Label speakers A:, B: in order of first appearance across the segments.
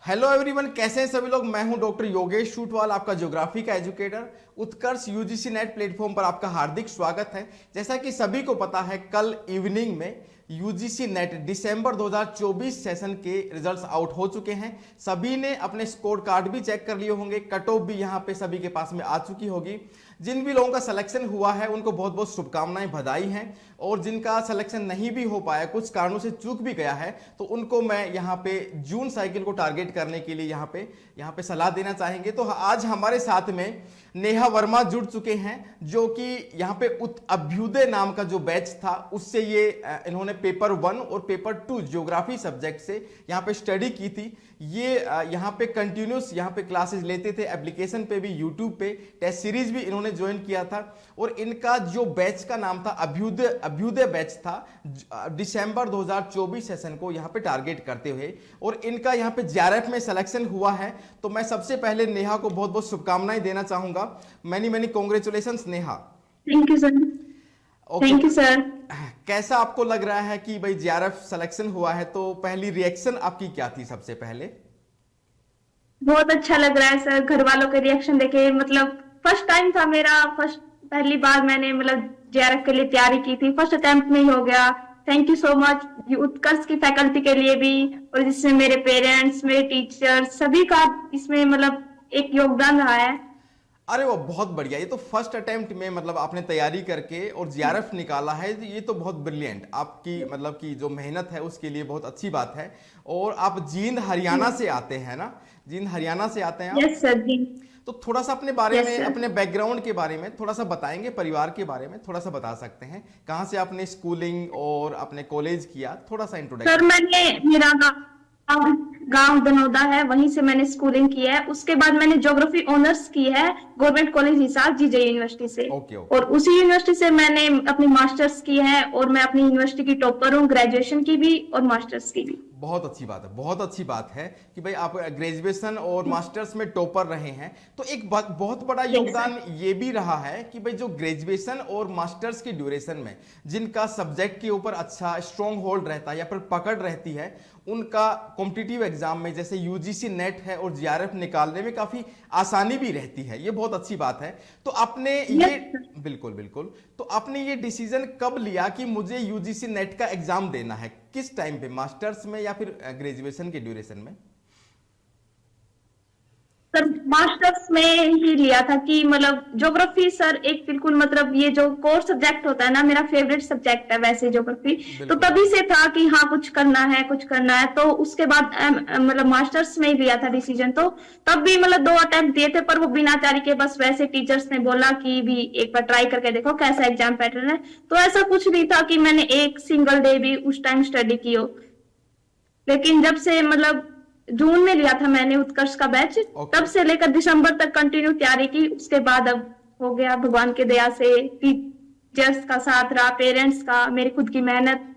A: Hello everyone, कैसे हैं सभी लोग। मैं हूं डॉक्टर योगेश शूटवाल, आपका ज्योग्राफी का एजुकेटर। उत्कर्ष यूजीसी नेट प्लेटफॉर्म पर आपका हार्दिक स्वागत है। जैसा कि सभी को पता है, कल इवनिंग में यूजीसी नेट दिसंबर 2024 सेशन के रिजल्ट्स आउट हो चुके हैं। सभी ने अपने स्कोर कार्ड भी चेक कर लिए होंगे, कट ऑफ भी यहाँ पे सभी के पास में आ चुकी होगी। जिन भी लोगों का सिलेक्शन हुआ है उनको बहुत बहुत शुभकामनाएं, बधाई हैं। और जिनका सिलेक्शन नहीं भी हो पाया, कुछ कारणों से चूक भी गया है, तो उनको मैं यहाँ पे जून साइकिल को टारगेट करने के लिए यहाँ पे सलाह देना चाहेंगे। तो आज हमारे साथ में नेहा वर्मा जुड़ चुके हैं, जो कि यहाँ पे अभ्युदय नाम का जो बैच था उससे ये इन्होंने पेपर 1 और पेपर 2 ज्योग्राफी सब्जेक्ट से यहाँ पे स्टडी की थी। ये यहाँ पे कंटिन्यूस यहाँ पे क्लासेस लेते थे, एप्लीकेशन पे भी, यूट्यूब पे टेस्ट सीरीज भी इन्होंने ज्वाइन किया था। और इनका जो बैच का नाम था अभ्युदय बैच था, दिसंबर 2024 सेशन को यहाँ पे टारगेट करते हुए। और इनका यहाँ पे जेआरएफ में सिलेक्शन हुआ है। तो मैं सबसे पहले नेहा को बहुत बहुत शुभकामनाएं देना चाहूंगा। Many congratulations Neha.
B: Thank you sir. Thank you sir.
A: कैसा आपको लग रहा है कि भाई जेआरएफ सिलेक्शन हुआ है, तो पहली रिएक्शन आपकी क्या थी सबसे पहले?
B: बहुत अच्छा लग रहा है सर, घर वालों के रिएक्शन देखे। मतलब फर्स्ट टाइम था मेरा, पहली बार मैंने मतलब जेआरएफ के लिए तैयारी की थी, फर्स्ट अटेम्प्ट में ही हो गया। थैंक यू सो मच उत्कर्ष की फैकल्टी के लिए भी, और जिसमें मेरे पेरेंट्स, मेरे टीचर्स, सभी का इसमें मतलब एक योगदान रहा है।
A: अरे वो बहुत बढ़िया। ये तो फर्स्ट अटेम्प्ट में मतलब आपने तैयारी करके और जेआरएफ निकाला है, ये तो बहुत ब्रिलियंट आपकी मतलब की जो मेहनत है उसके लिए बहुत अच्छी बात है। और आप जींद हरियाणा से आते हैं ना? जींद हरियाणा से आते हैं आप?
B: यस सर जी।
A: तो थोड़ा सा अपने बारे
B: यस
A: में,
B: सर।
A: अपने बैकग्राउंड के बारे में थोड़ा सा बताएंगे, परिवार के बारे में थोड़ा सा बता सकते हैं? कहाँ से आपने स्कूलिंग और अपने कॉलेज किया, थोड़ा सा
B: सर
A: इंट्रोडक्शन।
B: मेरा गांव दनौदा है, वहीं से मैंने स्कूलिंग की है। उसके बाद मैंने ज्योग्राफी ऑनर्स की है गवर्नमेंट कॉलेज हिसार जीजे यूनिवर्सिटी से।
A: Okay okay.
B: और उसी यूनिवर्सिटी से मैंने अपनी मास्टर्स की है, और मैं अपनी यूनिवर्सिटी की टॉपर हूँ, ग्रेजुएशन की भी और मास्टर्स की भी।
A: बहुत अच्छी बात है, बहुत अच्छी बात है कि भाई आप ग्रेजुएशन और मास्टर्स में टॉपर रहे हैं। तो एक बहुत बड़ा योगदान ये भी रहा है कि भाई जो ग्रेजुएशन और मास्टर्स की ड्यूरेशन में जिनका सब्जेक्ट के ऊपर अच्छा स्ट्रॉन्ग होल्ड रहता है या फिर पकड़ रहती है, उनका कॉम्पिटिटिव एग्जाम में जैसे यूजीसी नेट है और जेआरएफ निकालने में काफी आसानी भी रहती है। ये बहुत अच्छी बात है। तो आपने ये बिल्कुल बिल्कुल, तो आपने ये डिसीजन कब लिया कि मुझे यूजीसी नेट का एग्जाम देना है? किस टाइम पे, मास्टर्स में या फिर ग्रेजुएशन के ड्यूरेशन में?
B: सर मास्टर्स में ही लिया था कि मतलब ज्योग्राफी सर एक बिल्कुल मतलब ये जो कोर सब्जेक्ट होता है ना, मेरा फेवरेट सब्जेक्ट है वैसे ज्योग्राफी। तो
A: बिल्कुल
B: तभी से था कि हाँ कुछ करना है, कुछ करना है। तो उसके बाद मतलब मास्टर्स में ही लिया था डिसीजन। तो तब भी मतलब 2 अटेम्प्ट दिए थे, पर वो बिना तैयारी के, बस वैसे टीचर्स ने बोला कि भी एक बार ट्राई करके देखो कैसा एग्जाम पैटर्न है। तो ऐसा कुछ नहीं था कि मैंने एक सिंगल डे भी उस टाइम स्टडी की हो। लेकिन जब से मतलब जून में लिया था मैंने उत्कर्ष का बैच, तब से लेकर दिसंबर तक कंटिन्यू तैयारी की। उसके बाद अब हो गया भगवान के दया से, टीचर्स का साथ रहा, पेरेंट्स का, मेरी खुद की मेहनत,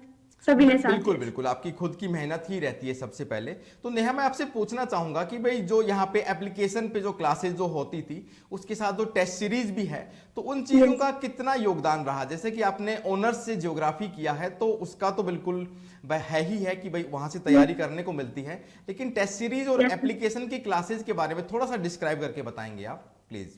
B: सभी ने साथ
A: बिल्कुल बिल्कुल, आपकी खुद की मेहनत ही रहती है सबसे पहले। तो नेहा, मैं आपसे पूछना चाहूंगा कि भाई जो यहाँ पे एप्लीकेशन पे जो क्लासेस जो होती थी, उसके साथ जो टेस्ट सीरीज भी है, तो उन चीजों का कितना योगदान रहा? जैसे कि आपने ऑनर्स से ज्योग्राफी किया है, तो उसका तो बिल्कुल है ही है कि भाई वहां से तैयारी करने को मिलती है। लेकिन टेस्ट सीरीज और एप्लीकेशन की क्लासेस के बारे में थोड़ा सा डिस्क्राइब करके बताएंगे आप प्लीज?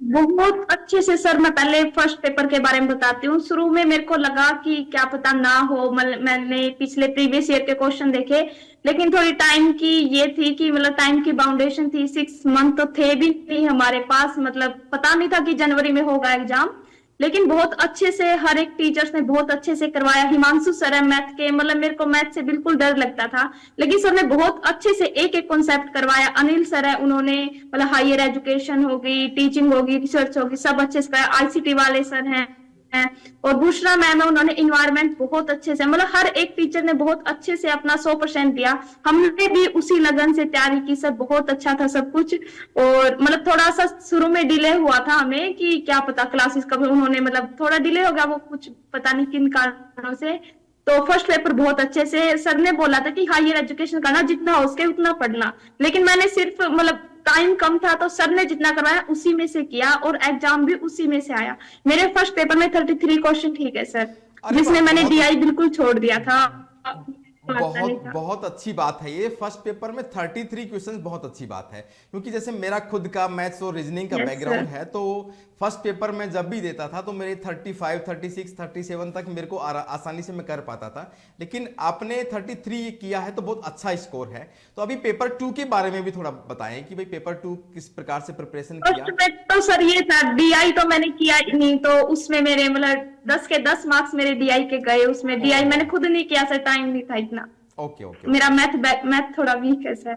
B: बहुत अच्छे से सर। मैं पहले फर्स्ट पेपर के बारे में बताती हूँ। शुरू में मेरे को लगा कि क्या पता ना हो, मैंने पिछले प्रीवियस ईयर के क्वेश्चन देखे, लेकिन थोड़ी टाइम की ये थी कि मतलब टाइम की बाउंडेशन थी, 6 मंथ तो थे भी नहीं हमारे पास। मतलब पता नहीं था कि जनवरी में होगा एग्जाम। लेकिन बहुत अच्छे से हर एक टीचर्स ने बहुत अच्छे से करवाया। हिमांशु सर है मैथ के, मतलब मेरे को मैथ से बिल्कुल डर लगता था, लेकिन सर ने बहुत अच्छे से एक एक कॉन्सेप्ट करवाया। अनिल सर है, उन्होंने मतलब हायर एजुकेशन होगी, टीचिंग होगी, रिसर्च होगी, सब अच्छे से कराया। आईसीटी वाले सर हैं। और बुशरा मैम है, उन्होंने इन्वायरमेंट बहुत अच्छे से, मतलब हर एक टीचर ने बहुत अच्छे से अपना 100% दिया। हमने भी उसी लगन से तैयारी की सर, बहुत अच्छा था सब कुछ। और मतलब थोड़ा सा शुरू में डिले हुआ था हमें कि क्या पता क्लासेस कब, उन्होंने मतलब थोड़ा डिले हो गया, वो कुछ पता नहीं किन कारणों से। तो फर्स्ट पेपर बहुत अच्छे से सर ने बोला था कि हायर एजुकेशन करना, जितना हो सके उतना पढ़ना। लेकिन मैंने सिर्फ मतलब टाइम कम था, तो सर ने जितना करवाया उसी में से किया, और एग्जाम भी उसी में से आया। मेरे फर्स्ट पेपर में 33 क्वेश्चन ठीक है सर, जिसमें मैंने डीआई बिल्कुल छोड़ दिया था। आता नहीं
A: बहुत
B: था।
A: बहुत अच्छी बात है ये। फर्स्ट पेपर में 33 क्वेश्चंस बहुत अच्छी बात है, क्योंकि जैसे मेरा खुद का मैथ्स और रीजनिंग का
B: यस सर।
A: बैकग्राउंड है, तो फर्स्ट पेपर में जब भी देता था तो मेरे 35 36 37 तक मेरे को आसानी से मैं कर पाता था। लेकिन आपने 33 किया है तो बहुत अच्छा स्कोर है। तो अभी पेपर 2 के बारे में भी थोड़ा बताएं कि भाई पेपर 2 किस प्रकार से प्रिपरेशन
B: फर्स्ट
A: किया।
B: में तो सर ये था, डीआई तो मैंने किया ही नहीं, तो उसमें मेरे मतलब 10 के 10 मार्क्स मेरे डीआई के गए। उसमें
A: ओ,
B: डीआई मैंने खुद नहीं किया सर, टाइम नहीं था इतना।
A: ओके ओके
B: मेरा
A: ओके।
B: मैथ थोड़ा वीक है सर।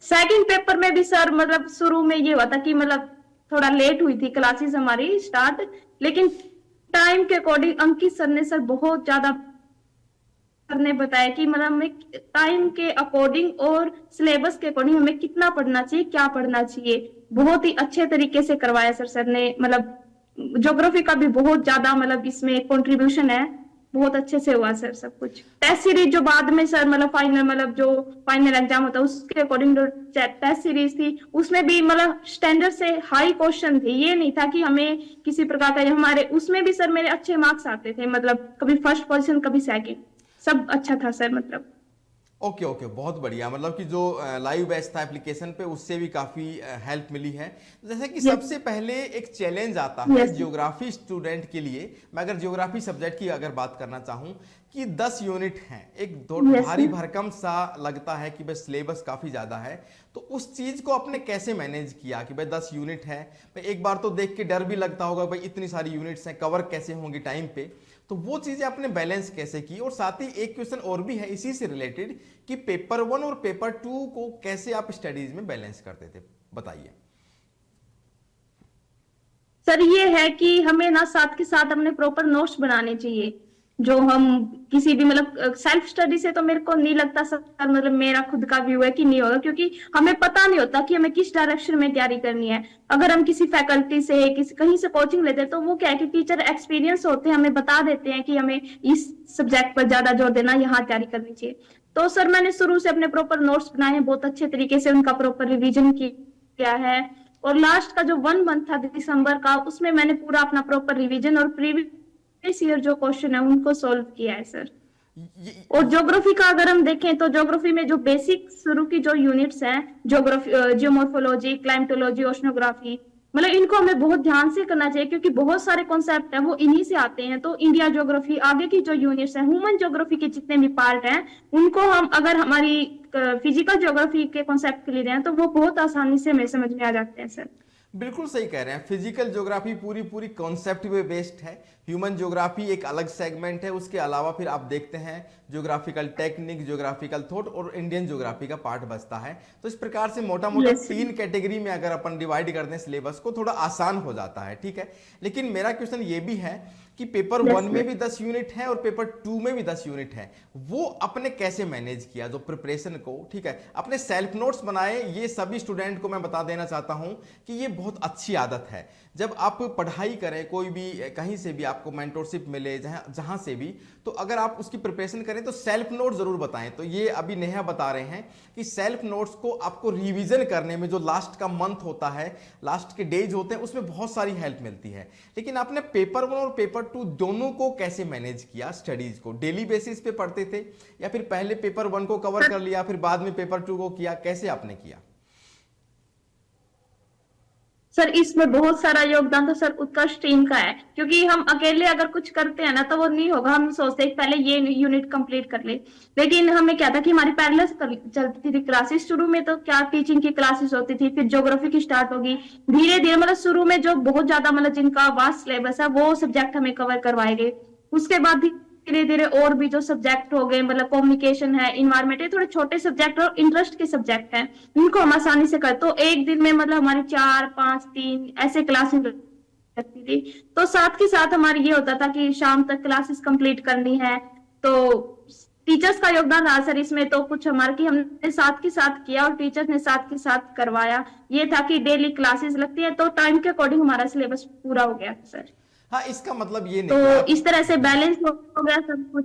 B: सेकंड पेपर में भी सर मतलब शुरू में ये हुआ था कि मतलब थोड़ा लेट हुई थी क्लासेस हमारी स्टार्ट, लेकिन टाइम के अकॉर्डिंग अंकित सर ने सर बहुत ज्यादा सर ने बताया कि मतलब हमें टाइम के अकॉर्डिंग और सिलेबस के अकॉर्डिंग हमें कितना पढ़ना चाहिए, क्या पढ़ना चाहिए, बहुत ही अच्छे तरीके से करवाया सर ने। मतलब ज्योग्राफी का भी बहुत ज्यादा मतलब इसमें कंट्रीब्यूशन है, बहुत अच्छे से हुआ सर सब कुछ। टेस्ट सीरीज जो बाद में सर मतलब फाइनल मतलब जो फाइनल एग्जाम होता है उसके अकॉर्डिंग जो टेस्ट सीरीज थी उसमें भी मतलब स्टैंडर्ड से हाई क्वेश्चन थे। ये नहीं था कि हमें किसी प्रकार का, हमारे उसमें भी सर मेरे अच्छे मार्क्स आते थे, मतलब कभी फर्स्ट पोजीशन कभी सेकंड, सब अच्छा था सर मतलब।
A: ओके ओके, बहुत बढ़िया। मतलब कि जो लाइव बैच था एप्लीकेशन पे, उससे भी काफ़ी हेल्प मिली है। जैसे कि
B: यस
A: सबसे पहले एक चैलेंज आता है
B: यस
A: ज्योग्राफी स्टूडेंट के लिए। मैं अगर ज्योग्राफी सब्जेक्ट की अगर बात करना चाहूँ कि 10 यूनिट हैं, एक
B: यस
A: भारी भरकम सा लगता है कि भाई सिलेबस काफ़ी ज़्यादा है। तो उस चीज़ को आपने कैसे मैनेज किया कि भाई 10 यूनिट है। भाई एक बार तो देख के डर भी लगता होगा भाई इतनी सारी यूनिट्स हैं, कवर कैसे होंगी टाइम पे। तो वो चीज़ें आपने बैलेंस कैसे की। और साथ ही एक क्वेश्चन और भी है इसी से रिलेटेड कि पेपर 1 और पेपर 2 को कैसे आप स्टडीज में बैलेंस करते थे, बताइए।
B: सर ये है कि हमें ना साथ के साथ अपने प्रॉपर नोट्स बनाने चाहिए। जो हम किसी भी मतलब सेल्फ स्टडी से तो मेरे को नहीं लगता सर, मतलब मेरा खुद का व्यू है कि नहीं होगा, क्योंकि हमें पता नहीं होता कि हमें किस डायरेक्शन में तैयारी करनी है। अगर हम किसी फैकल्टी से किसी कहीं से कोचिंग लेते हैं तो वो क्या है कि टीचर एक्सपीरियंस होते हैं, हमें बता देते हैं कि हमें इस सब्जेक्ट पर ज्यादा जोर देना, यहाँ तैयारी करनी चाहिए। तो सर मैंने शुरू से अपने प्रॉपर नोट्स बनाए हैं, बहुत अच्छे तरीके से उनका प्रॉपर रिविजन किया है। और लास्ट का जो 1 मंथ था दिसंबर का, उसमें मैंने पूरा अपना प्रॉपर रिवीजन और प्रीवियस ईयर जो क्वेश्चन है उनको सोल्व किया है सर।
A: ये,
B: और ज्योग्राफी का अगर हम देखें तो ज्योग्राफी में जो बेसिक शुरू की जो यूनिट्स हैं, ज्योग्राफी, जियोमॉर्फोलॉजी, क्लाइमेटोलॉजी, ओशनोग्राफी, मतलब इनको हमें बहुत ध्यान से करना चाहिए, क्योंकि बहुत सारे कॉन्सेप्ट हैं वो इन्हीं से आते हैं। तो इंडिया ज्योग्राफी आगे की जो यूनिट्स हैं, ह्यूमन ज्योग्राफी के जितने भी पार्ट हैं, उनको हम अगर हमारी फिजिकल ज्योग्राफी के कॉन्सेप्ट के लिए दें तो वो बहुत आसानी से हमें समझ में आ जाते हैं सर।
A: बिल्कुल सही कह रहे हैं। फिजिकल ज्योग्राफी पूरी पूरी कॉन्सेप्ट पे बेस्ड है। ह्यूमन ज्योग्राफी एक अलग सेगमेंट है। उसके अलावा फिर आप देखते हैं ज्योग्राफिकल टेक्निक, ज्योग्राफिकल थॉट और इंडियन ज्योग्राफी का पार्ट बचता है। तो इस प्रकार से मोटा मोटा
B: यस
A: 3 कैटेगरी में अगर अपन डिवाइड कर दें सिलेबस को, थोड़ा आसान हो जाता है, ठीक है। लेकिन मेरा क्वेश्चन ये भी है कि पेपर 1 में भी 10 यूनिट है और पेपर 2 में भी 10 यूनिट है, वो आपने कैसे मैनेज किया जो प्रिपरेशन को, ठीक है। अपने सेल्फ नोट्स बनाए। ये सभी स्टूडेंट को मैं बता देना चाहता हूं कि ये बहुत अच्छी आदत है। जब आप पढ़ाई करें, कोई भी कहीं से भी आपको मेंटोरशिप मिले, जहां से भी, तो अगर आप उसकी प्रिपरेशन करें तो सेल्फ नोट्स जरूर बताएं। तो ये अभी नेहा बता रहे हैं कि सेल्फ नोट्स को आपको रिवीजन करने में जो लास्ट का मंथ होता है, लास्ट के डेज होते हैं, उसमें बहुत सारी हेल्प मिलती है। लेकिन आपने पेपर 1 और पेपर 2 दोनों को कैसे मैनेज किया? स्टडीज को डेली बेसिस पे पढ़ते थे या फिर पहले पेपर 1 को कवर कर लिया फिर बाद में पेपर 2 को किया, कैसे आपने किया?
B: सर इसमें बहुत सारा योगदान तो सर उत्कर्ष टीम का है, क्योंकि हम अकेले अगर कुछ करते हैं ना तो वो नहीं होगा। हम सोचते हैं कि पहले ये यूनिट कंप्लीट कर ले, लेकिन हमें क्या था कि हमारी पैरेलल चलती थी क्लासेस। शुरू में तो क्या टीचिंग की क्लासेस होती थी, फिर ज्योग्राफी की स्टार्ट होगी, धीरे धीरे मतलब शुरू में जो बहुत ज्यादा मतलब जिनका वास्ट सिलेबस है वो सब्जेक्ट हमें कवर करवाए गए। उसके बाद धीरे धीरे और भी जो सब्जेक्ट हो गए, मतलब कम्युनिकेशन है, इन्वायरमेंट है, थोड़े छोटे सब्जेक्ट और इंटरेस्ट के सब्जेक्ट हैं, इनको हम आसानी से कर। तो एक दिन में मतलब हमारी 4 5 3 ऐसे क्लासेस लगती थी। तो साथ के साथ हमारी ये होता था कि शाम तक क्लासेस कंप्लीट करनी है। तो टीचर्स का योगदान रहा सर इसमें तो कुछ हमारे की हमने साथ के साथ किया और टीचर्स ने साथ के साथ करवाया। ये था कि डेली क्लासेस लगती है तो टाइम के अकॉर्डिंग हमारा सिलेबस पूरा हो गया सर।
A: हाँ, इसका मतलब ये
B: तो
A: नहीं कि आप,
B: इस तरह से बैलेंस हो गया सब कुछ।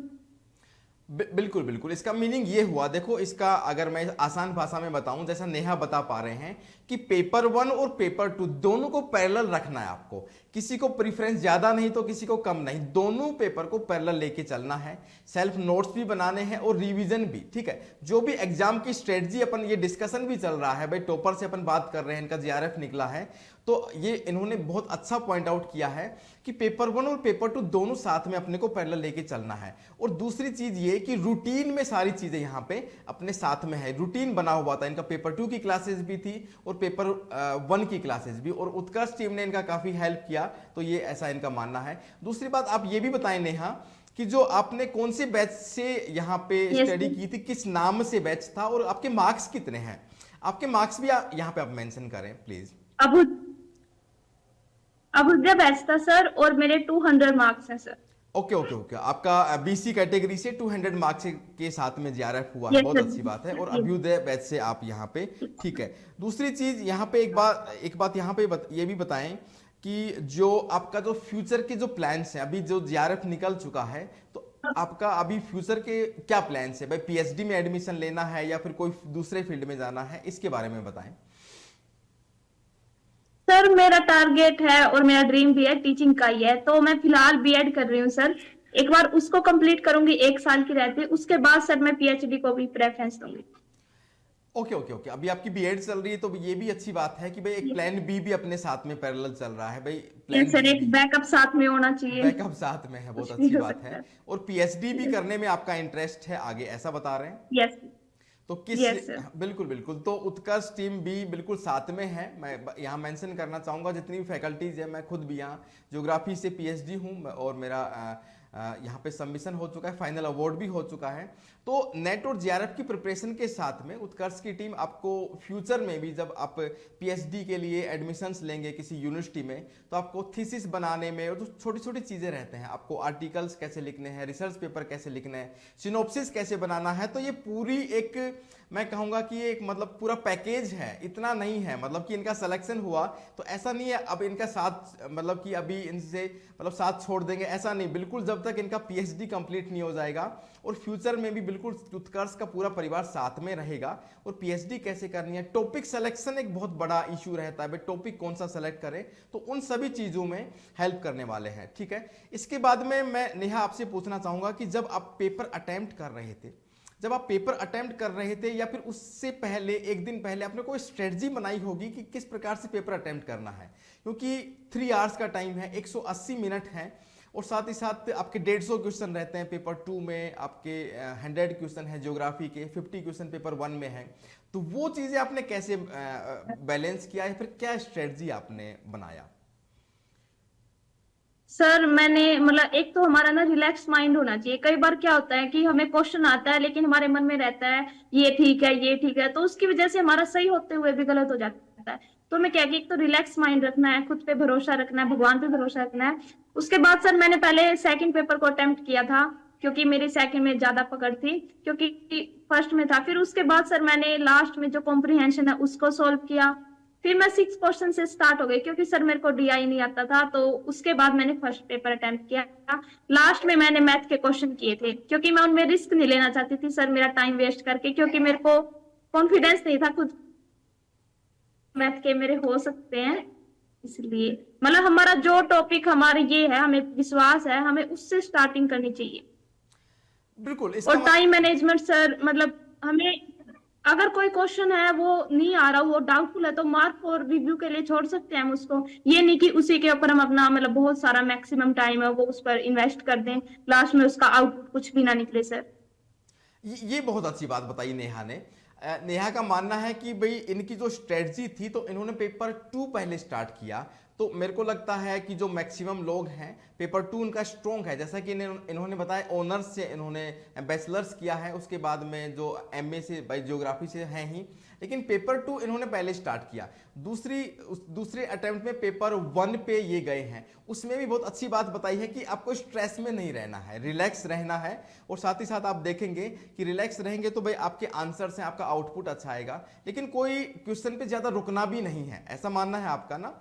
A: बिल्कुल बिल्कुल, इसका मीनिंग ये हुआ, देखो इसका अगर मैं आसान भाषा में बताऊं, जैसा नेहा बता पा रहे हैं कि पेपर 1 और पेपर 2 दोनों को पैरेलल रखना है आपको, किसी को प्रीफरेंस ज्यादा नहीं तो किसी को कम नहीं, दोनों पेपर को पैरेलल लेके चलना है, सेल्फ नोट्स भी बनाने हैं और रिवीजन भी, ठीक है। जो भी एग्जाम की स्ट्रेटजी अपन ये डिस्कशन भी चल रहा है, भाई टॉपर से अपन बात कर रहे हैं, इनका जीआरएफ निकला है, तो ये इन्होंने बहुत अच्छा पॉइंट आउट किया है कि पेपर 1 और पेपर 2 दोनों साथ में अपने को पैरेलल लेके चलना है। और दूसरी चीज ये कि रूटीन में सारी चीजें यहाँ पे अपने साथ में है, रूटीन बना हुआ था, इनका पेपर 2 की क्लासेस भी थी और पेपर 1 की क्लासेस भी, और उत्कर्ष टीम ने इनका काफी हेल्प किया, तो ये ऐसा इनका मानना है। दूसरी बात आप ये भी बताएं नेहा कि जो आपने कौन से बैच से यहाँ पे स्टडी की थी, किस नाम से बैच था, और आपके मार्क्स कितने हैं, आपके मार्क्स भी यहाँ पे आप मेंशन करें प्लीज।
B: अभुद्या बैच था सर, और मेरे 200 मार्क्स हैं सर।
A: ओके ओके ओके, आपका बीसी कैटेगरी से 200 मार्क्स के साथ में जीआरएफ हुआ है, बहुत अच्छी बात है, और अभ्युदय बैच से आप यहाँ पे, ठीक है। दूसरी चीज यहाँ पे एक बात यहाँ पे ये भी बताएं कि जो आपका जो फ्यूचर के जो प्लान्स हैं, अभी जो जीआरएफ निकल चुका है, तो आपका अभी फ्यूचर के क्या प्लान्स है, भाई पीएचडी में एडमिशन लेना है या फिर कोई दूसरे फील्ड में जाना है, इसके बारे में बताएं।
B: सर मेरा टारगेट है और मेरा ड्रीम भी है, टीचिंग का ही है, तो मैं फिलहाल बीएड कर रही हूँ सर, एक बार उसको कंप्लीट करूंगी 1 साल की रहती, उसके बाद सर मैं पीएचडी को भी प्रेफरेंस दूंगी।
A: ओके ओके ओके, अभी आपकी बीएड चल रही है, तो ये भी अच्छी बात है कि भाई एक प्लान बी भी अपने साथ में पैरेलल चल रहा है, भाई प्लान
B: सर एक बैकअप साथ में होना चाहिए,
A: बैकअप साथ में है, बहुत अच्छी बात है। और पीएचडी भी करने में आपका इंटरेस्ट है आगे, ऐसा बता रहे हैं?
B: यस।
A: तो किस बिल्कुल बिल्कुल, तो उत्कर्ष टीम भी बिल्कुल साथ में है। मैं यहाँ मेंशन करना चाहूँगा जितनी भी फैकल्टीज है, मैं खुद भी यहाँ ज्योग्राफी से पीएचडी हूँ और मेरा यहाँ पे सबमिशन हो चुका है, फाइनल अवार्ड भी हो चुका है। तो नेट और जीआरएफ की प्रिपरेशन के साथ में उत्कर्ष की टीम आपको फ्यूचर में भी, जब आप पीएचडी के लिए एडमिशन्स लेंगे किसी यूनिवर्सिटी में, तो आपको थीसिस बनाने में और जो छोटी छोटी चीज़ें रहते हैं, आपको आर्टिकल्स कैसे लिखने हैं, रिसर्च पेपर कैसे लिखने हैं, सिनोप्सिस कैसे बनाना है, तो ये पूरी एक, मैं कहूँगा कि ये एक मतलब पूरा पैकेज है, इतना नहीं है मतलब कि इनका सिलेक्शन हुआ तो ऐसा नहीं है अब इनका साथ, मतलब कि अभी इनसे मतलब साथ छोड़ देंगे, ऐसा नहीं, बिल्कुल जब तक इनका पीएचडी कंप्लीट नहीं हो जाएगा और फ्यूचर में भी बिल्कुल उत्कर्ष का पूरा परिवार साथ में रहेगा। और पीएचडी कैसे करनी है, टॉपिक सिलेक्शन एक बहुत बड़ा इशू रहता है, भाई टॉपिक कौन सा सेलेक्ट करें, तो उन सभी चीज़ों में हेल्प करने वाले हैं, ठीक है। इसके बाद में मैं नेहा आपसे पूछना चाहूँगा कि जब आप पेपर अटेम्प्ट कर रहे थे, जब आप पेपर अटेम्प्ट कर रहे थे या फिर उससे पहले एक दिन पहले आपने कोई स्ट्रेटजी बनाई होगी कि किस प्रकार से पेपर अटेम्प्ट करना है, क्योंकि 3 आवर्स का टाइम है, 180 मिनट है, और साथ ही साथ आपके 150 क्वेश्चन रहते हैं पेपर 2 में, आपके 100 क्वेश्चन है ज्योग्राफी के, 50 क्वेश्चन पेपर 1 में है, तो वो चीज़ें आपने कैसे बैलेंस किया है, फिर क्या स्ट्रेटजी आपने बनाया?
B: सर मैंने मतलब एक तो हमारा ना रिलैक्स माइंड होना चाहिए, कई बार क्या होता है कि हमें क्वेश्चन आता है लेकिन हमारे मन में रहता है ये ठीक है ये ठीक है, तो उसकी वजह से हमारा सही होते हुए भी गलत हो जाता है। तो मैं क्या कि एक तो रिलैक्स माइंड रखना है, खुद पे भरोसा रखना है, भगवान पे भरोसा रखना है। उसके बाद सर मैंने पहले सेकंड पेपर को अटेम्प्ट किया था, क्योंकि मेरी सेकंड में ज्यादा पकड़ थी, क्योंकि फर्स्ट में था। फिर उसके बाद सर मैंने लास्ट में जो कॉम्प्रिहेंशन है उसको सोल्व किया। फिर मैं 6 क्वेश्चन से स्टार्ट हो गई, क्योंकि सर मेरे को डीआई नहीं आता था, तो उसके बाद मैंने फर्स्ट पेपर अटेम्प्ट किया। लास्ट में मैंने मैथ के क्वेश्चन किए थे, क्योंकि मैं उनमें रिस्क नहीं लेना चाहती थी सर मेरा टाइम वेस्ट करके, क्योंकि मेरे को कॉन्फिडेंस नहीं था खुद मैथ के मेरे हो सकते हैं, इसलिए मतलब हमारा जो टॉपिक हमारे ये है, हमें विश्वास है, हमें उससे स्टार्टिंग करनी चाहिए।
A: बिल्कुल।
B: और टाइम मैनेजमेंट सर, मतलब हमें अगर कोई क्वेश्चन है वो नहीं आ रहा, वो डाउटफुल है, तो मार्क और रिव्यू के लिए छोड़ सकते हैं हम उसको, ये नहीं कि उसी के ऊपर हम अपना मतलब बहुत सारा मैक्सिमम टाइम है वो उस पर इन्वेस्ट कर दें, लास्ट में उसका आउटपुट कुछ भी ना निकले सर।
A: ये बहुत अच्छी बात बताई नेहा ने। नेहा का मानना है कि भाई इनकी जो स्ट्रेटजी थी, तो इन्होंने पेपर 2 पहले स्टार्ट किया, तो मेरे को लगता है कि जो मैक्सिमम लोग हैं पेपर 2 उनका स्ट्रॉन्ग है, जैसा कि इन्होंने बताया ऑनर्स से इन्होंने बैचलर्स किया है, उसके बाद में जो एमए से बाई ज्योग्राफी से हैं ही, लेकिन पेपर 2 इन्होंने पहले स्टार्ट किया। दूसरे अटेम्प्ट में पेपर 1 पे ये गए हैं, उसमें भी बहुत अच्छी बात बताई है कि आपको स्ट्रेस में नहीं रहना है, रिलैक्स रहना है, और साथ ही साथ आप देखेंगे कि रिलैक्स रहेंगे तो भाई आपके आंसर्स हैं, आपका आउटपुट अच्छा आएगा, लेकिन कोई क्वेश्चन पे ज़्यादा रुकना भी नहीं है, ऐसा मानना है आपका ना।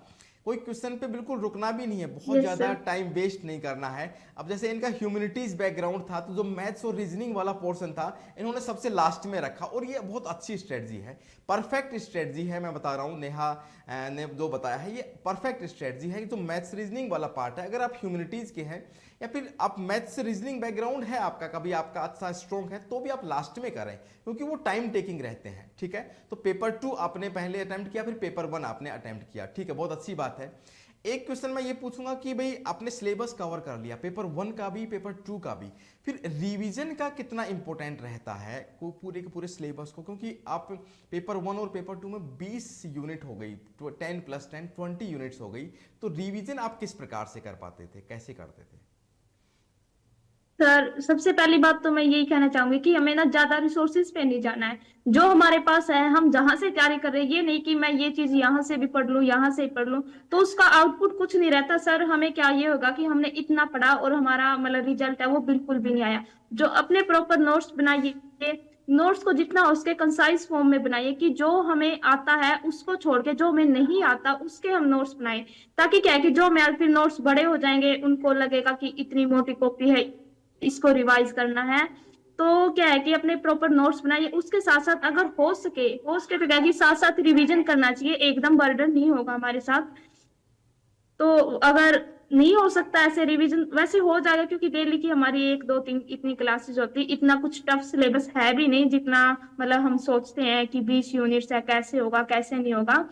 A: कोई क्वेश्चन पे बिल्कुल रुकना भी नहीं है, बहुत
B: यस
A: ज्यादा
B: सर।
A: टाइम वेस्ट नहीं करना है। अब जैसे इनका ह्यूमैनिटीज बैकग्राउंड था, तो जो मैथ्स और रीजनिंग वाला पोर्शन था इन्होंने सबसे लास्ट में रखा, और ये बहुत अच्छी स्ट्रेटजी है, परफेक्ट स्ट्रेटजी है। मैं बता रहा हूँ, नेहा ने जो बताया है ये परफेक्ट स्ट्रेटजी है। जो मैथ्स रीजनिंग वाला पार्ट है, अगर आप ह्यूमैनिटीज के हैं या फिर आप मैथ्स रीजनिंग बैकग्राउंड है आपका, कभी आपका अच्छा स्ट्रॉन्ग है, तो भी आप लास्ट में करें, क्योंकि वो टाइम टेकिंग रहते हैं। ठीक है, तो पेपर 2 आपने पहले अटेम्प्ट किया, फिर पेपर 1 आपने अटेम्प्ट किया। ठीक है, बहुत अच्छी बात है। एक क्वेश्चन मैं ये पूछूंगा कि भाई आपने सिलेबस कवर कर लिया, पेपर 1 का भी, पेपर 2 का भी, फिर रिवीजन का कितना इंपॉर्टेंट रहता है को पूरे के पूरे सिलेबस को? क्योंकि आप पेपर 1 और पेपर 2 में 20 यूनिट हो गई, 10 + 10 20 यूनिट्स हो गई, तो रिवीजन आप किस प्रकार से कर पाते थे, कैसे करते थे?
B: सर सबसे पहली बात तो मैं यही कहना चाहूंगी कि हमें ना ज्यादा रिसोर्सेज पे नहीं जाना है। जो हमारे पास है हम जहां से तैयारी कर रहे हैं, ये नहीं कि मैं ये चीज यहाँ से भी पढ़ लूं यहाँ से भी पढ़ लूं, तो उसका आउटपुट कुछ नहीं रहता सर। हमें क्या ये होगा कि हमने इतना पढ़ा और हमारा मतलब रिजल्ट है वो बिल्कुल भी नहीं आया। जो अपने प्रॉपर नोट्स बनाइए, नोट्स को जितना हो सके कंसाइज फॉर्म में बनाइए, कि जो हमें आता है उसको छोड़ के जो हमें नहीं आता उसके हम नोट्स बनाए। ताकि क्या है कि जो हमें फिर नोट्स बड़े हो जाएंगे, उनको लगेगा कि इतनी मोटी कॉपी है, इसको रिवाइज करना है। तो क्या है कि अपने प्रॉपर नोट्स बनाइए, उसके साथ साथ अगर हो सके तो क्या है कि साथ साथ रिवीजन करना चाहिए, एकदम बर्डन नहीं होगा हमारे साथ। तो अगर नहीं हो सकता ऐसे रिवीजन, वैसे हो जाएगा क्योंकि डेली की हमारी 1 2 3 इतनी क्लासेस होती, इतना कुछ टफ सिलेबस है भी नहीं जितना मतलब हम सोचते हैं कि 20 यूनिट्स है, कैसे होगा कैसे नहीं होगा।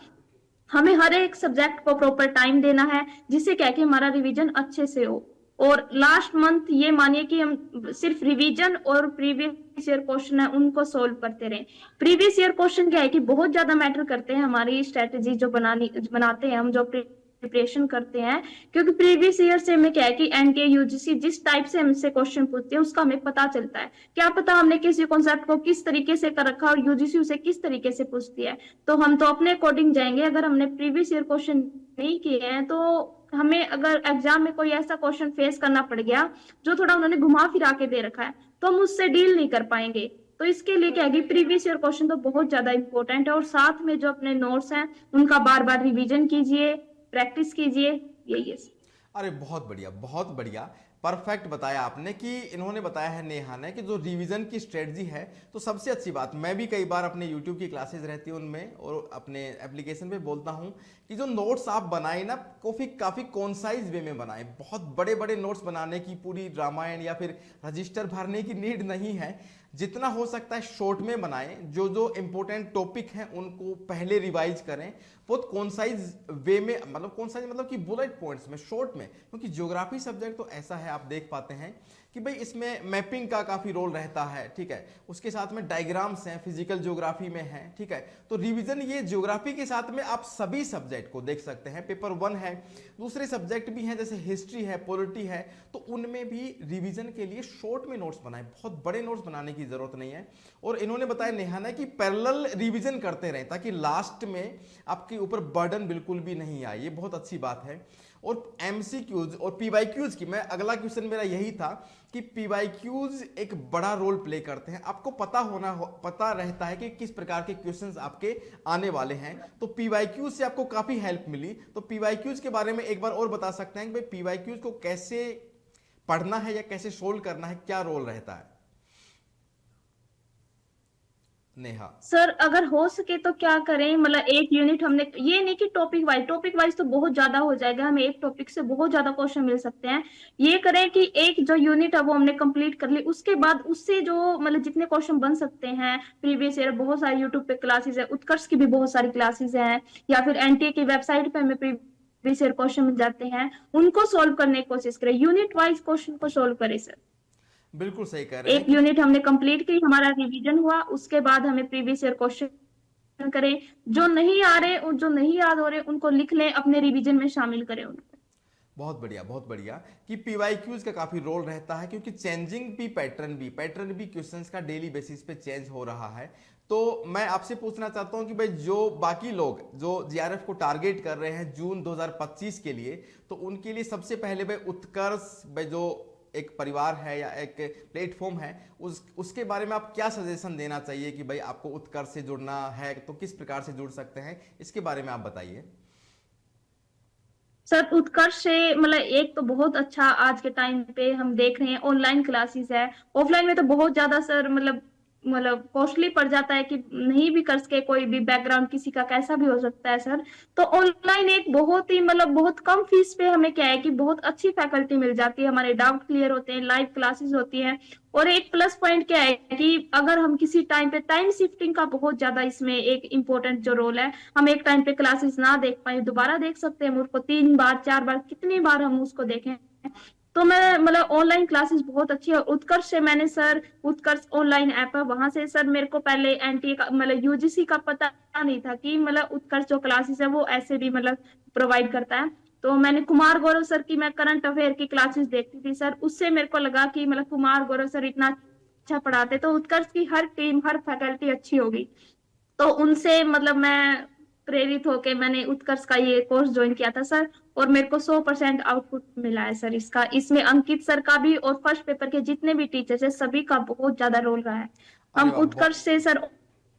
B: हमें हर एक सब्जेक्ट को प्रॉपर टाइम देना है, जिससे क्या है कि हमारा रिवीजन अच्छे से हो। और लास्ट मंथ ये मानिए कि हम सिर्फ रिवीजन और प्रीवियस ईयर क्वेश्चन है उनको सोल्व करते रहे। प्रीवियस ईयर क्वेश्चन क्या है कि बहुत ज्यादा मैटर करते हैं हमारी स्ट्रेटेजी जो बनाते हैं हम, जो प्रिपरेशन करते हैं। क्योंकि प्रीवियस ईयर से हमें क्या है कि एनटीए यूजीसी जिस टाइप से हमसे क्वेश्चन पूछते हैं उसका हमें पता चलता है। क्या पता हमने किसी कॉन्सेप्ट को किस तरीके से कर रखा और यूजीसी उसे किस तरीके से पूछती है, तो हम तो अपने अकॉर्डिंग जाएंगे। अगर हमने प्रीवियस ईयर क्वेश्चन नहीं किए हैं, तो हमें अगर एग्जाम में कोई ऐसा क्वेश्चन फेस करना पड़ गया जो थोड़ा उन्होंने घुमा फिरा के दे रखा है, तो हम उससे डील नहीं कर पाएंगे। तो इसके लिए क्या है कि प्रीवियस ईयर क्वेश्चन तो बहुत ज्यादा इंपॉर्टेंट है, और साथ में जो अपने नोट्स हैं उनका बार बार रिवीजन कीजिए, प्रैक्टिस कीजिए, यही है।
A: अरे बहुत बढ़िया, बहुत बढ़िया, परफेक्ट बताया आपने। कि इन्होंने बताया है नेहा ने कि जो रिवीजन की स्ट्रेटजी है, तो सबसे अच्छी बात, मैं भी कई बार अपने यूट्यूब की क्लासेस रहती है उनमें और अपने एप्लीकेशन पे बोलता हूँ कि जो नोट्स आप बनाए ना, काफ़ी कॉन्साइज वे में बनाए। बहुत बड़े बड़े नोट्स बनाने की, पूरी रामायण या फिर रजिस्टर भरने की नीड नहीं है। जितना हो सकता है शॉर्ट में बनाएं, जो जो इंपॉर्टेंट टॉपिक हैं उनको पहले रिवाइज करें, बहुत कॉन्साइज वे में, मतलब कॉन्साइज मतलब कि बुलेट पॉइंट्स में, शॉर्ट में। क्योंकि ज्योग्राफी सब्जेक्ट तो ऐसा है, आप देख पाते हैं कि भाई इसमें मैपिंग का काफ़ी रोल रहता है। ठीक है, उसके साथ में डायग्राम्स हैं, फिजिकल ज्योग्राफी में है। ठीक है, तो रिवीजन ये ज्योग्राफी के साथ में आप सभी सब्जेक्ट को देख सकते हैं। पेपर 1 है, दूसरे सब्जेक्ट भी हैं जैसे हिस्ट्री है, पॉलिटी है, तो उनमें भी रिवीजन के लिए शॉर्ट में नोट्स बनाए, बहुत बड़े नोट्स बनाने की जरूरत नहीं है। और इन्होंने बताया नेहा ने कि पैरेलल रिवीजन करते रहें, ताकि लास्ट में आपके ऊपर बर्डन बिल्कुल भी नहीं आए। ये बहुत अच्छी बात है। और एमसीक्यूज और पीवाईक्यूज की, मैं अगला क्वेश्चन मेरा यही था कि पीवाईक्यूज एक बड़ा रोल प्ले करते हैं। आपको पता रहता है कि किस प्रकार के क्वेश्चंस आपके आने वाले हैं, तो पीवाईक्यूज से आपको काफी हेल्प मिली। तो पीवाईक्यूज के बारे में एक बार और बता सकते हैं कि भाई पीवाईक्यूज को कैसे पढ़ना है या कैसे सोल्व करना है, क्या रोल रहता है नेहा?
B: सर अगर हो सके तो क्या करें, मतलब एक यूनिट हमने, ये नहीं कि टॉपिक वाइज तो बहुत ज्यादा हो जाएगा, हमें एक टॉपिक से बहुत ज्यादा क्वेश्चन मिल सकते हैं। ये करें कि एक जो यूनिट है वो हमने कंप्लीट कर ली, उसके बाद उससे जो मतलब जितने क्वेश्चन बन सकते हैं, प्रीवियस ईयर बहुत सारी यूट्यूब पे क्लासेस है, उत्कर्ष की भी बहुत सारी क्लासेस हैं, या फिर एनटीए की वेबसाइट पे हमें प्रीवियस ईयर क्वेश्चन मिल जाते हैं, उनको सोल्व करने की कोशिश करें। यूनिट वाइज क्वेश्चन को सोल्व करें सर।
A: बिल्कुल सही कह रहे हैं
B: एक
A: कि
B: यूनिट हमने कंप्लीट की, हमारा रिवीजन हुआ, उसके बाद हमें प्रीवियस ईयर क्वेश्चन करें, जो नहीं आ रहे और जो नहीं याद हो रहे उनको लिख लें, अपने रिवीजन में शामिल करें उनको।
A: बहुत बढ़िया, बहुत बढ़िया। कि पीवाईक्यूज का काफी रोल रहता है, क्योंकि चेंजिंग भी पैटर्न भी क्वेश्चंस का डेली बेसिस पे चेंज हो रहा है। तो मैं आपसे पूछना चाहता हूं कि भाई जो बाकी लोग जो जीआरएफ को टारगेट कर रहे हैं जून 2025 के लिए, तो उनके लिए सबसे पहले भाई उत्कर्ष, भाई जो एक परिवार है या एक प्लेटफॉर्म है, उसके बारे में आप क्या सजेशन देना चाहिए कि भाई आपको उत्कर्ष से जुड़ना है तो किस प्रकार से जुड़ सकते हैं, इसके बारे में आप बताइए।
B: सर उत्कर्ष से मतलब एक तो बहुत अच्छा आज के टाइम पे हम देख रहे हैं ऑनलाइन क्लासेस है। ऑफलाइन में तो बहुत ज्यादा सर मतलब कॉस्टली पड़ जाता है कि नहीं भी कर सके, कोई भी बैकग्राउंड किसी का कैसा भी हो सकता है सर। तो ऑनलाइन एक बहुत ही मतलब बहुत कम फीस पे हमें क्या है कि बहुत अच्छी फैकल्टी मिल जाती है, हमारे डाउट क्लियर होते हैं, लाइव क्लासेस होती हैं। और एक प्लस पॉइंट क्या है कि अगर हम किसी टाइम पे टाइम शिफ्टिंग का बहुत ज्यादा इसमें एक इम्पोर्टेंट जो रोल है, हम एक टाइम पे क्लासेस ना देख पाए दोबारा देख सकते हैं, हम उसको 3 बार 4 बार कितनी बार हम उसको देखें। तो मैं मतलब ऑनलाइन क्लासेस बहुत अच्छी है। उत्कर्ष से मैंने सर, उत्कर्ष ऑनलाइन ऐप है, वहां से सर मेरे को पहले एनटीए का मतलब यूजीसी का पता नहीं था कि मतलब उत्कर्ष जो क्लासेस है वो ऐसे भी मतलब प्रोवाइड करता है। तो मैंने कुमार गौरव सर की मैं करंट अफेयर की क्लासेस देखती थी सर, उससे मेरे को लगा कि मतलब कुमार गौरव सर इतना अच्छा पढ़ाते तो उत्कर्ष की हर टीम हर फैकल्टी अच्छी होगी। तो उनसे मतलब मैं प्रेरित होके मैंने उत्कर्ष का ये कोर्स ज्वाइन किया था सर। और मेरे को 100% आउटपुट मिला है सर इसका। इसमें अंकित सर का भी और फर्स्ट पेपर के जितने भी टीचर्स है सभी का बहुत ज्यादा रोल रहा है।
A: अरे
B: हम
A: वाह,
B: उत्कर्ष से सर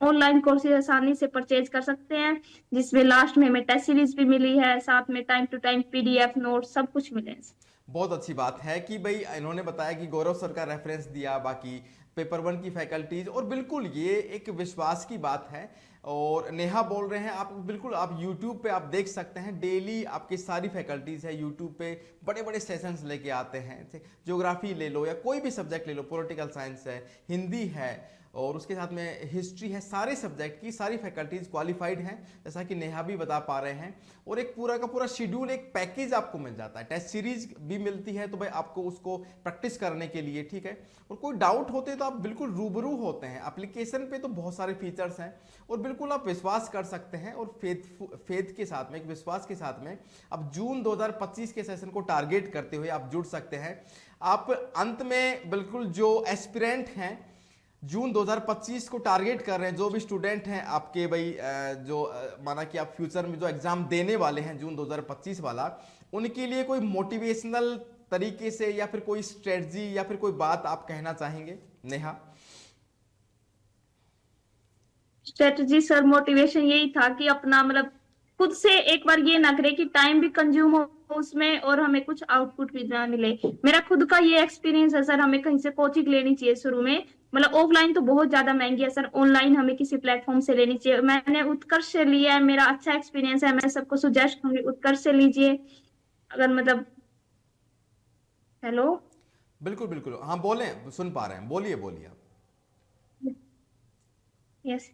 B: ऑनलाइन कोर्सेज आसानी से परचेज कर सकते हैं, जिसमें लास्ट में हमें टेस्ट सीरीज भी मिली है, साथ में time to time PDF note सब कुछ मिले हैं।
A: बहुत अच्छी बात है कि भाई इन्होंने बताया कि गौरव सर का रेफरेंस दिया, बाकी पेपर वन की फैकल्टीज, और बिल्कुल ये एक विश्वास की बात है। और नेहा बोल रहे हैं, आप बिल्कुल आप YouTube पे आप देख सकते हैं, डेली आपकी सारी फैकल्टीज है YouTube पे, बड़े बड़े सेशंस लेके आते हैं। ज्योग्राफी ले लो या कोई भी सब्जेक्ट ले लो, पॉलिटिकल साइंस है, हिंदी है, और उसके साथ में हिस्ट्री है, सारे सब्जेक्ट की सारी फैकल्टीज क्वालिफाइड हैं, जैसा कि नेहा भी बता पा रहे हैं। और एक पूरा का पूरा शेड्यूल, एक पैकेज आपको मिल जाता है, टेस्ट सीरीज भी मिलती है, तो भाई आपको उसको प्रैक्टिस करने के लिए, ठीक है। और कोई डाउट होते तो आप बिल्कुल रूबरू होते हैं, एप्लीकेशन पे तो बहुत सारे फीचर्स हैं, और बिल्कुल आप विश्वास कर सकते हैं। और फेथ के साथ में, एक विश्वास के साथ में अब जून 2025 के सेशन को टारगेट करते हुए आप जुड़ सकते हैं। आप अंत में बिल्कुल जो एस्पिरेंट हैं, जून 2025 को टारगेट कर रहे हैं, जो भी स्टूडेंट हैं आपके भाई, जो माना कि आप फ्यूचर में जो एग्जाम देने वाले हैं जून 2025 वाला, उनके लिए कोई मोटिवेशनल तरीके से या फिर कोई स्ट्रेटजी या फिर कोई बात आप कहना चाहेंगे नेहा?
B: स्ट्रेटजी सर मोटिवेशन यही था कि अपना मतलब खुद से एक बार ये ना करे कि टाइम भी कंज्यूम हो उसमें और हमें कुछ आउटपुट भी ना मिले। मेरा खुद का ये एक्सपीरियंस है सर, हमें कहीं से कोचिंग लेनी चाहिए शुरू में, मतलब ऑफलाइन तो बहुत ज्यादा महंगी है सर, ऑनलाइन हमें किसी प्लेटफॉर्म से लेनी चाहिए। मैंने उत्कर्ष से लिया है, मेरा अच्छा एक्सपीरियंस है, मैं सबको सुजेस्ट करूंगी उत्कर्ष से लीजिए। अगर मतलब हेलो।
A: बिल्कुल बिल्कुल, हाँ बोलें, सुन पा रहे हैं, बोलिए बोलिए आप।
B: यस।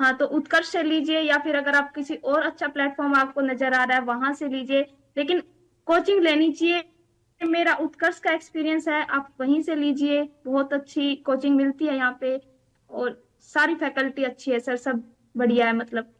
B: हाँ तो उत्कर्ष से लीजिए, या फिर अगर आप किसी और अच्छा प्लेटफॉर्म आपको नजर आ रहा है वहां से लीजिए, लेकिन कोचिंग लेनी चाहिए। मेरा उत्कर्ष का एक्सपीरियंस है, आप वहीं से लीजिए, बहुत अच्छी कोचिंग मिलती है यहाँ पे, और सारी फैकल्टी अच्छी है सर, सब बढ़िया है मतलब।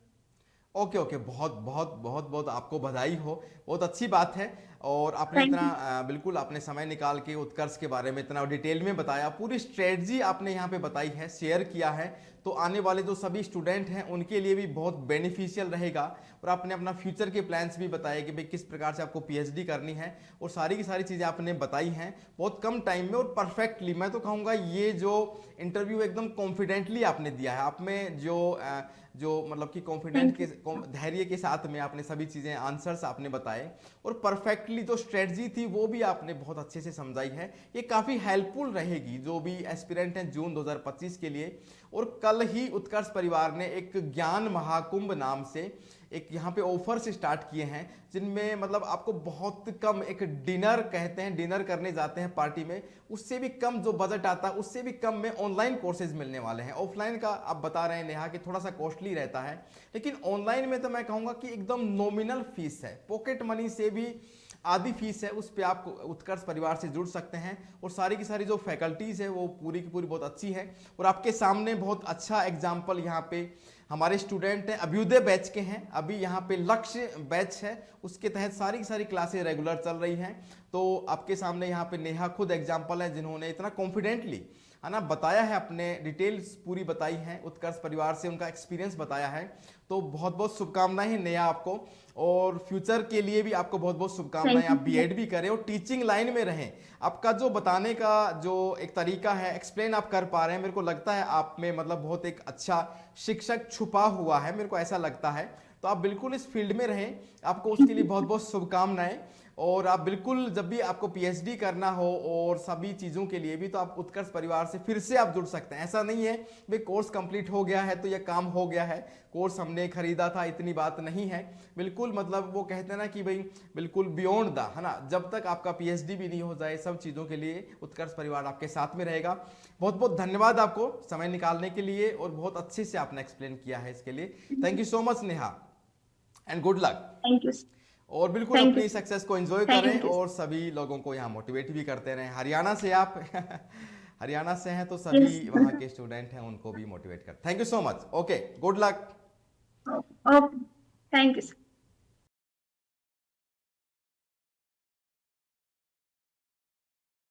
A: ओके ओके, बहुत बहुत बहुत बहुत आपको बधाई हो, बहुत अच्छी बात है। और आपने
B: थैंक
A: इतना
B: यू।
A: बिल्कुल आपने समय निकाल के उत्कर्ष के बारे में इतना डिटेल में बताया, पूरी स्ट्रेटजी आपने यहाँ पे बताई है, शेयर किया है, तो आने वाले जो सभी स्टूडेंट हैं उनके लिए भी बहुत बेनिफिशियल रहेगा। और आपने अपना फ्यूचर के प्लान्स भी बताए कि भाई किस प्रकार से आपको पीएचडी करनी है, और सारी की सारी चीज़ें आपने बताई हैं बहुत कम टाइम में और परफेक्टली। मैं तो कहूँगा ये जो इंटरव्यू एकदम कॉन्फिडेंटली आपने दिया है, आप में जो मतलब कि कॉन्फिडेंट
B: थैंक
A: के
B: यू।
A: धैर्य के साथ में आपने सभी चीज़ें आंसर्स आपने बताए, और परफेक्टली जो स्ट्रेटजी थी वो भी आपने बहुत अच्छे से समझाई है। ये काफ़ी हेल्पफुल रहेगी जो भी एस्पिरेंट हैं जून 2025 के लिए। और कल ही उत्कर्ष परिवार ने एक ज्ञान महाकुंभ नाम से एक यहाँ पे ऑफर्स स्टार्ट किए हैं, जिनमें मतलब आपको बहुत कम, एक डिनर कहते हैं, डिनर करने जाते हैं पार्टी में, उससे भी कम जो बजट आता है उससे भी कम में ऑनलाइन कोर्सेज मिलने वाले हैं। ऑफलाइन का आप बता रहे हैं नेहा कि थोड़ा सा कॉस्टली रहता है, लेकिन ऑनलाइन में तो मैं कहूँगा कि एकदम नॉमिनल फीस है, पॉकेट मनी से भी आधी फीस है, उस पर आप उत्कर्ष परिवार से जुड़ सकते हैं। और सारी की सारी जो फैकल्टीज़ है वो पूरी की पूरी बहुत अच्छी है। और आपके सामने बहुत अच्छा एग्जाम्पल यहाँ पे हमारे स्टूडेंट हैं, अभ्युदय बैच के हैं, अभी यहाँ पे लक्ष्य बैच है, उसके तहत सारी की सारी क्लासें रेगुलर चल रही हैं। तो आपके सामने यहाँ पे नेहा खुद एग्जाम्पल है, जिन्होंने इतना कॉन्फिडेंटली है ना बताया है, अपने डिटेल्स पूरी बताई हैं, उत्कर्ष परिवार से उनका एक्सपीरियंस बताया है। तो बहुत बहुत शुभकामनाएं हैं नेहा आपको, और फ्यूचर के लिए भी आपको बहुत बहुत शुभकामनाएं।
B: थैंक
A: आप
B: यू।
A: बीएड भी करें और टीचिंग लाइन में रहें। आपका जो बताने का जो एक तरीका है, एक्सप्लेन आप कर पा रहे हैं, मेरे को लगता है आप में मतलब बहुत एक अच्छा शिक्षक छुपा हुआ है, मेरे को ऐसा लगता है। तो आप बिल्कुल इस फील्ड में रहें, आपको उसके लिए बहुत बहुत शुभकामनाएं। और आप बिल्कुल जब भी आपको पीएचडी करना हो और सभी चीज़ों के लिए भी, तो आप उत्कर्ष परिवार से फिर से आप जुड़ सकते हैं। ऐसा नहीं है भाई कोर्स कंप्लीट हो गया है तो यह काम हो गया है, कोर्स हमने खरीदा था, इतनी बात नहीं है। बिल्कुल मतलब वो कहते हैं ना कि भाई बिल्कुल बियॉन्ड द, है ना, जब तक आपका पीएचडी भी नहीं हो जाए, सब चीज़ों के लिए उत्कर्ष परिवार आपके साथ में रहेगा। बहुत बहुत धन्यवाद आपको समय निकालने के लिए, और बहुत अच्छे से आपने एक्सप्लेन किया है इसके लिए। Thank you so much Neha, and good luck.
B: Thank you.
A: और बिल्कुल
B: Thank
A: अपनी
B: you.
A: सक्सेस को एंजॉय
B: Thank
A: करें,
B: you.
A: और सभी लोगों को यहाँ मोटिवेट भी करते रहें। हरियाणा से आप हरियाणा से हैं तो सभी
B: Yes.
A: वहाँ के स्टूडेंट हैं, उनको भी मोटिवेट कर। Thank you so much. Okay, good luck.
B: Okay. Thank you.